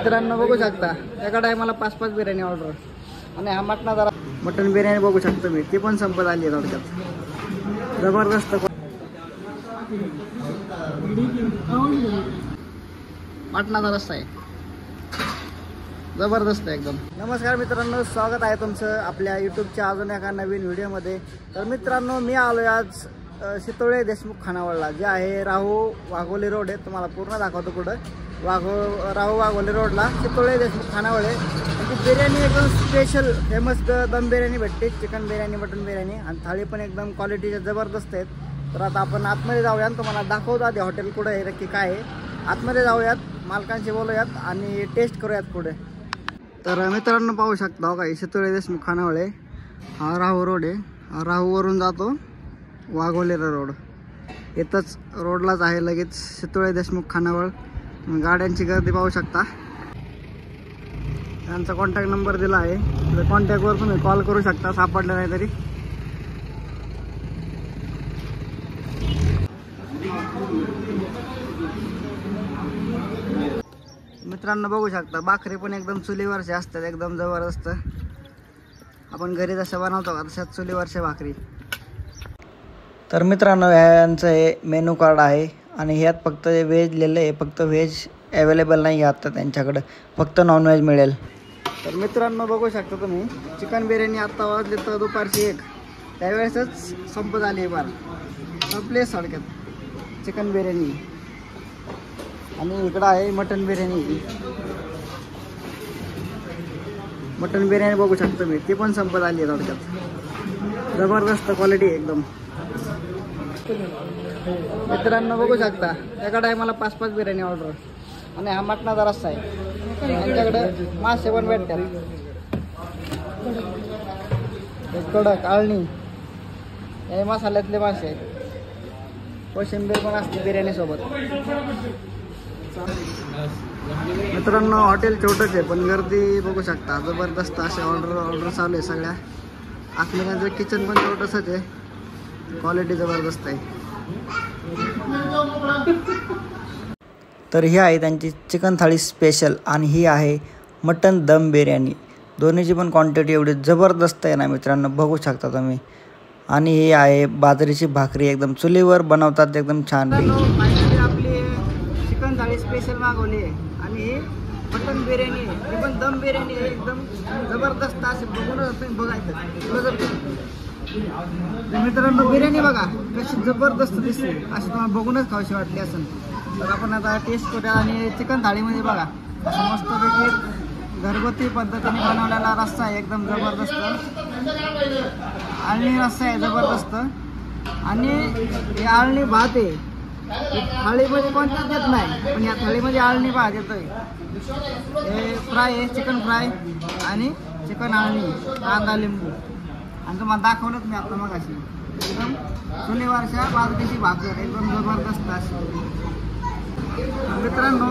मित्रांनो बघू शकता एका टायमाला 5-5 बिर्याणी ऑर्डर आणि हा मटन बिर्याणी बघू शकतो मी, ती पण संपत आली आहे थोडक्यात. जबरदस्त मटणाचा रस्सा आहे, जबरदस्त एकदम. नमस्कार मित्रांनो, स्वागत आहे तुमचं आपल्या यूट्यूबच्या अजून एका नवीन व्हिडिओमध्ये. तर मित्रांनो मी आलो आज शितोळे देशमुख खानावळला, जे आहे राहू वाघोली रोड आहे. तुम्हाला पूर्ण दाखवतो कुठं. राहू वाघोली रोडला शितोळे देशमुख खानावळे. ती बिर्याणी एकदम स्पेशल फेमस दम बिर्याणी भेटते, चिकन बिर्याणी, मटन बिर्याणी, आणि थाळी पण एकदम क्वालिटीच्या जबरदस्त आहेत. तर आता आपण आतमध्ये जाऊया आणि तुम्हाला दाखवतो आधी हॉटेल कुठं आहे नक्की काय आहे. आतमध्ये जाऊयात, मालकांशी बोलूयात आणि टेस्ट करूयात पुढे. तर मित्रांनो पाहू शकता हो काय, शितोळे देशमुख खानावळे हा राहू रोड आहे. हा राहूवरून जातो वाघोलेरा रोड, इथंच रोडलाच आहे लगेच शितोळे देशमुख खानावळ. गाड्यांची गर्दी पाहू शकता. त्यांचा कॉन्टॅक्ट नंबर दिला आहे, तर कॉन्टॅक्टवर तुम्ही कॉल करू शकता, सापडलं नाही तरी. मित्रांनो बघू शकता भाकरी पण एकदम चुलीवरच्या असतात, एकदम जबरदस्त. आपण घरी जसं बनवतो का तशाच चुलीवरच्या भाकरी. तर मित्रांनो यांचं हे मेनू कार्ड आहे आणि ह्यात फक्त व्हेज लिहिलं आहे, फक्त व्हेज अवेलेबल नाही आता त्यांच्याकडं, फक्त नॉनव्हेज मिळेल. तर मित्रांनो बघू शकता तुम्ही, चिकन बिर्याणी आत्ता वाजली तर दुपारची 1, त्यावेळेसच संपत आली आहे. बार संपले सडक्यात चिकन बिर्याणी. आणि इकडं आहे मटन बिर्याणी. मटन बिर्याणी बघू शकतो मी, ती पण संपत आली आहे थोडक्यात. जबरदस्त क्वालिटी एकदम. मित्रांनो बघू शकता एका टायमाला 5-5 बिर्याणी ऑर्डर आणि हा मटणाचा रस्सा आहे. त्यांच्याकडे मासे पण भेटतात, कडक आळणी, हे मसाल्यातले मासे आहेत. कोशिंबीर पण असते बिर्याणी सोबत. मित्रांनो हॉटेल छोटंच आहे पण गर्दी बघू शकता जबरदस्त. असे ऑर्डर चालू आहे सगळ्या. आतमध्ये किचन पण छोटंसंच आहे, क्वालिटी जबरदस्त आहे. तर ही आहे त्यांची चिकन थाळी स्पेशल आणि ही आहे मटन दम बिर्याणी. दोन्हीची पण क्वांटिटी एवढी जबरदस्त आहे ना मित्रांनो, बघू शकता तुम्ही. आणि ही आहे बाजरीची भाकरी, एकदम चुलीवर बनवतात, एकदम छान. आपली चिकन थाळी स्पेशल मागवली आहे आणि ही मटन बिर्याणी आहे, ही पण दम बिर्याणी आहे, एकदम जबरदस्त. असे बघूनच बघायचं. मित्रांनो बिर्याणी बघा कशी जबरदस्त दिसते, अशी तुम्हाला बघूनच खावीशी वाटली असेल. तर आपण आता टेस्ट करूया. आणि चिकन थाळीमध्ये बघा असं मस्तपैकी घरगुती पद्धतीने बनवलेला रस्सा आहे, एकदम जबरदस्त. आळणी रस्सा आहे जबरदस्त. आणि हे आळणी भात आहे, थाळीमध्ये कोणत्याच देत नाही, पण या थाळीमध्ये आळणी भात येतोय. हे फ्राय आहे, चिकन फ्राय आणि चिकन आळणी, कांदा लिंबू. आणि तुम्हाला दाखवलंच मी आता मग अशी एकदम चुलीवरच्या बाजरीची भाकर, एकदम जबरदस्त अशी. मित्रांनो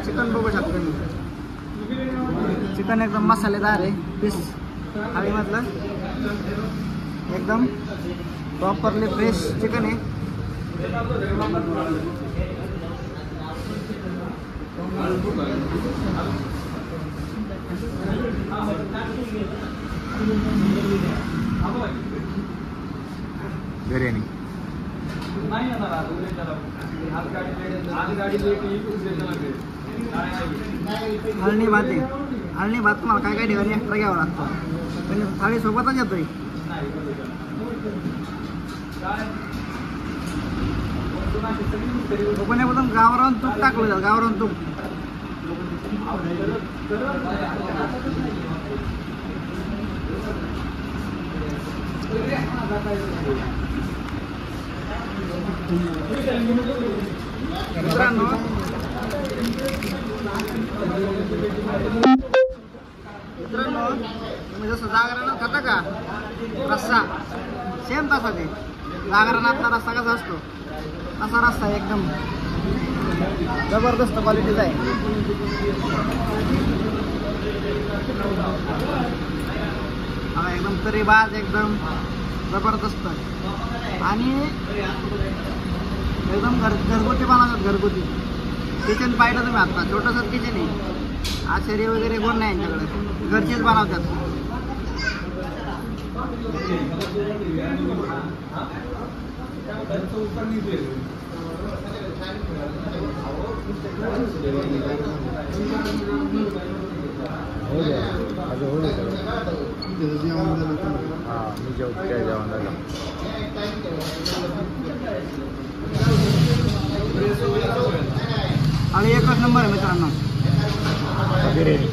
चिकन बघू शकतो मी, चिकन एकदम मसालेदार आहे. पीस थाळीमधलं एकदम प्रॉपरली फ्रेश चिकन आहे. बिर्याणी आळणी भात आहे. आळणी भात तुम्हाला काय काय ठिकाणी एक्स्ट्रा घ्यावा लागतो, पण थाळी सोबतच येतोय. कोकणामधून गावरान तूप टाकलं जातं, गावरान तूप. मित्रांनो तुम्ही जसं जागरणात खाता का रस्सा, सेम तसा ते जागरणातला रस्सा कसा असतो तसा रस्सा एकदम जबरदस्त क्वालिटीचा आहे. हा एकदम तरीबाज, एकदम जबरदस्त. आणि एकदम घरगुती बनवतात, घरगुती. किचन पाहिलं तुम्ही आता, छोटंसंच किचन आहे, आश्चर्य वगैरे कोण नाही यांच्याकडे, घरचेच बनवतात. हो गया अजून हो गया. हां मी जेवतो काय जेवण झालं. आणि एकच नंबर आहे मित्रांनो बिर्याणी.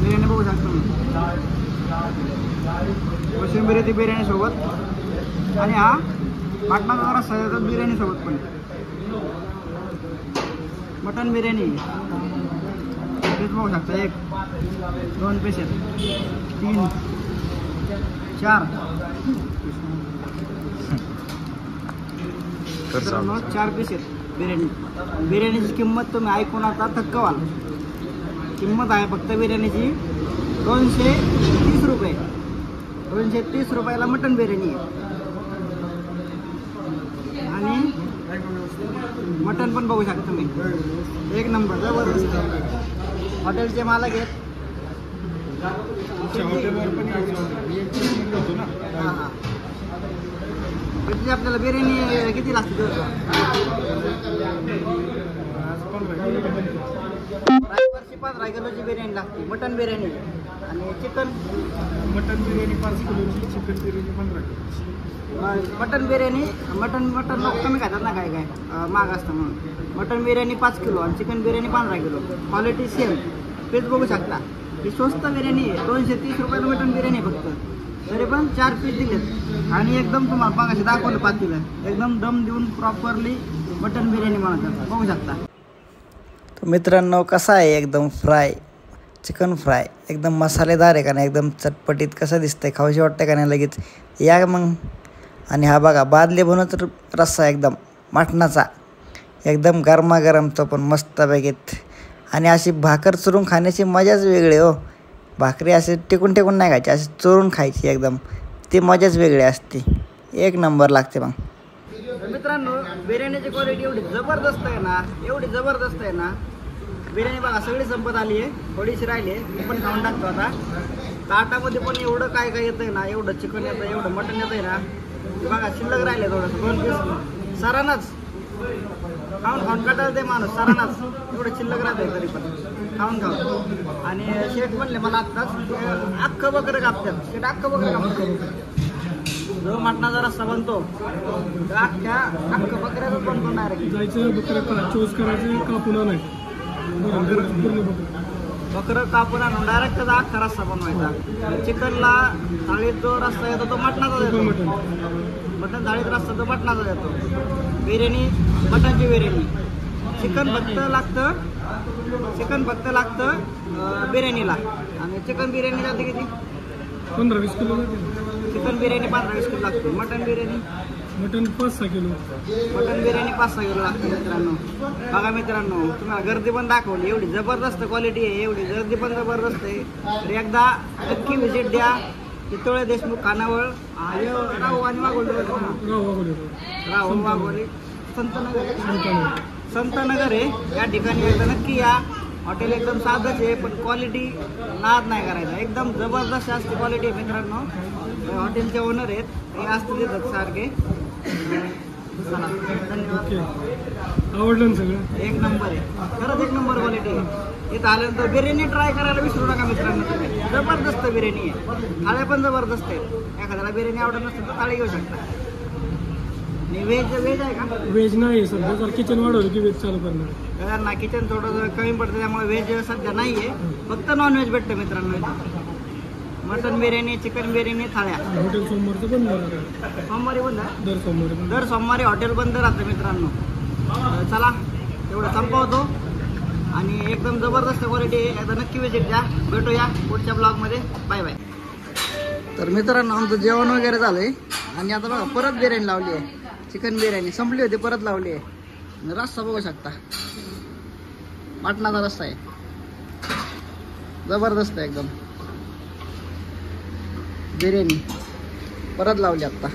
बिर्याणी बघू शकतो मी, कोशिंबीर ती बिर्याणी सोबत, आणि हा पाटणाचा रस्सा येतो बिर्याणी सोबत पण. मटन बिर्याणी तेच बघू शकता. 1 2 पीस आहेत, 3 4 4 पीस आहेत बिर्याणी. बिर्याणीची किंमत तुम्ही ऐकून आता थक्क व्हाल. किंमत आहे फक्त बिर्याणीची 230 रुपये. 230 रुपयाला मटन बिर्याणी आहे. आणि मटन पण बघू शकता तुम्ही, एक नंबर जबरदस्त. हॉटेलचे मालक आहेत. हां हां. किती आपल्याला बिर्याणी किती लागते? वर्षी 15 किलोची बिर्याणी लागते, मटन बिर्याणी. आणि चिकन मटन बिर्याणी 5 किलोची, चिकन बिर्याणी 15 किलोची. मटन बिर्याणी मटन लोक कमी खातात ना, काय काय महाग असतं म्हणून. मटन बिर्याणी 5 किलो आणि chicken biryani 15 kilo. Quality same. Piece बघू शकता. ही स्वस्त बिर्याणी आहे. 230 रुपयाला मटन बिर्याणी आहे फक्त. तरी पण 4 पीस दिलेत आणि एकदम तुम्हाला बघायचं दाखवलं पातीला, एकदम दम देऊन प्रॉपरली मटन बिर्याणी बनवतात. बघू शकता. तर मित्रांनो कसा आहे एकदम फ्राय, चिकन फ्राय एकदम मसालेदार आहे का नाही, एकदम चटपटीत कसं दिसतंय, खाऊशी वाटतं का नाही लगेच या मग. आणि हा बघा बादली बनवत रस्सा एकदम मटणाचा, एकदम गरमागरम तो पण मस्तपैकीत. आणि अशी भाकर चुरून खाण्याची मजाच वेगळी हो. भाकरी असे टिकून टिकून नाही खायची, अशी चुरून खायची एकदम, ती मजाच वेगळी असते. एक नंबर लागते मग. मित्रांनो बिर्याणीची क्वालिटी एवढी जबरदस्त आहे ना, एवढी जबरदस्त आहे ना. बिर्याणी बघा सगळी संपत आली आहे, थोडीशी राहिली आहे, ती पण खाऊन टाकतो आता. ताटामध्ये पण एवढं काय काय येतंय ना, एवढं चिकन येतं, एवढं मटण येतंय ना. बघा शिल्लक राहिले थोडंसं 2 पीस सरांनाच खाऊन काटायला ते माणूस सरांनाच एवढं शिल्लक राहतंय तरी पण खाऊन. आणि शेठ म्हणले मला आत्ताच अख्खं बकरं कापतात. शेठ अख्खं बकरं कापतात. जो मटणाचा रस्सा बनतो अख्खं बकऱ्याचाच बनतो डायरेक्ट. जायचं बकरं चोज करायचं, कापून आणायचं, बकरं कापून आणून डायरेक्ट त्याचा अख्खा रस्सा बनवायचा. चिकनला थाळीत जो रस्सा येतो तो मटणाचा येतो, मटण थाळीत रस्सा तो मटणाचा येतो. बिर्याणी मटणची बिर्याणी. चिकन फक्त लागतं बिर्याणीला. आणि चिकन बिर्याणी जाते किती? 15-20 किलो जाते. चिकन बिर्याणी 15-20 किलो लागते. Mutton biryani mutton 5-6 kilo. Mutton biryani 5-6 kilo लागते मित्रांनो. बघा मित्रांनो तुम्हाला गर्दी पण दाखवली, एवढी जबरदस्त क्वालिटी आहे, एवढी गर्दी पण जबरदस्त आहे. तर एकदा नक्की व्हिजिट द्या. चितोळे देशमुख खानावळ, राहू आणि वाघोली, राहू वाघोली संतनगर आहे. या ठिकाणी एकदा नक्की या. हॉटेल एकदम साधंच आहे पण क्वालिटी नाद नाही करायचा, एकदम जबरदस्त असते क्वालिटी आहे मित्रांनो. हॉटेलचे ओनर आहेत, हे असते देतात सारखे. धन्यवाद. आवडलं सगळं एक नंबर आहे, खरंच एक नंबर क्वालिटी आहे. इथं आल्यानंतर बिर्याणी ट्राय करायला विसरू नका मित्रांनो. जबरदस्त बिर्याणी आहे, थाळ्या पण जबरदस्त आहे. एखाद्याला बिर्याणी आवडत नसेल तर थाळी घेऊ शकता. आणि व्हेज आहे का? व्हेज नाही सध्या, जर किचन वाढवलं की व्हेज चालू करणार. ना किचन थोडं कमी पडतं त्यामुळे व्हेज सध्या नाही आहे, फक्त नॉनव्हेज भेटतं मित्रांनो. मटन बिर्याणी, चिकन बिर्याणी, थाळ्या. हॉटेल सोमवारचं बंद राहतं. सोमवारी बंद? दर सोमवारी हॉटेल बंद राहतं मित्रांनो. चला एवढं संपवतो. आणि एकदम जबरदस्त क्वालिटी आहे, एकदा नक्की व्हिजिट द्या. भेटूया पुढच्या ब्लॉगमध्ये. Bye bye. तर मित्रांनो आमचं जेवण वगैरे झालं आहे आणि आता बघा परत बिर्याणी लावली आहे. चिकन बिर्याणी संपली होती, परत लावली आहे. रस्सा बघू शकता. मटणाचा रस्सा आहे, जबरदस्त आहे एकदम. बिर्याणी परत लावली आत्ता.